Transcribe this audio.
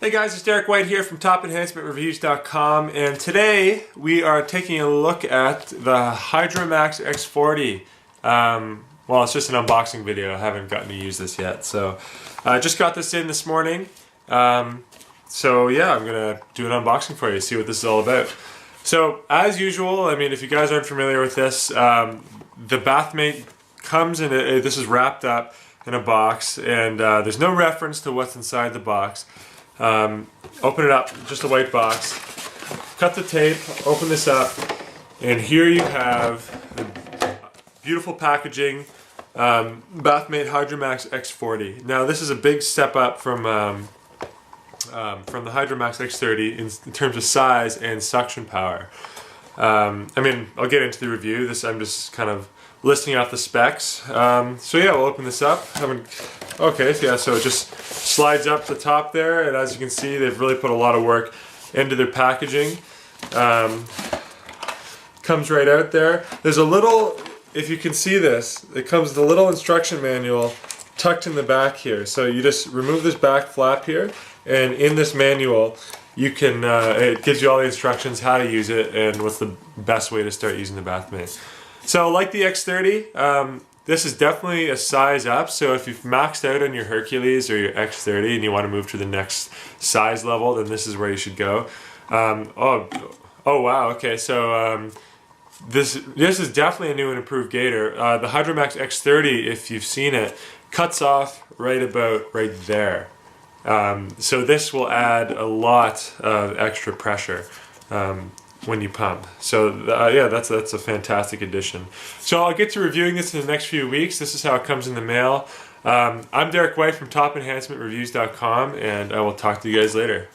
Hey guys, it's Derek White here from TopEnhancementReviews.com, and today we are taking a look at the Bathmate X40. Well, it's just an unboxing video. I haven't gotten to use this yet, so I just got this in this morning. So yeah, I'm gonna do an unboxing for you, see what this is all about. So as usual, I mean, if you guys aren't familiar with this, the Bathmate comes in this is wrapped up in a box, and there's no reference to what's inside the box. Open it up, just a white box, cut the tape, open this up, and here you have the beautiful packaging, Bathmate Hydromax X40. Now this is a big step up from the Hydromax X30 in terms of size and suction power. I mean, I'll get into the review. I'm just kind of listing out the specs. So yeah, we'll open this up. Okay, yeah, so it just slides up the top there, and as you can see, they've really put a lot of work into their packaging. Comes right out there. There's a little, if you can see this, it comes with a little instruction manual tucked in the back here. So you just remove this back flap here, and in this manual, you can, it gives you all the instructions how to use it and what's the best way to start using the Bathmate. So like the X30, this is definitely a size up, so if you've maxed out on your Hercules or your X30 and you want to move to the next size level, then this is where you should go. Oh wow, okay, so this is definitely a new and improved gator. The Hydromax X30, if you've seen it, cuts off right about right there. So this will add a lot of extra pressure when you pump. So yeah, that's a fantastic addition. So I'll get to reviewing this in the next few weeks. This is how it comes in the mail. I'm Derek White from TopEnhancementReviews.com, and I will talk to you guys later.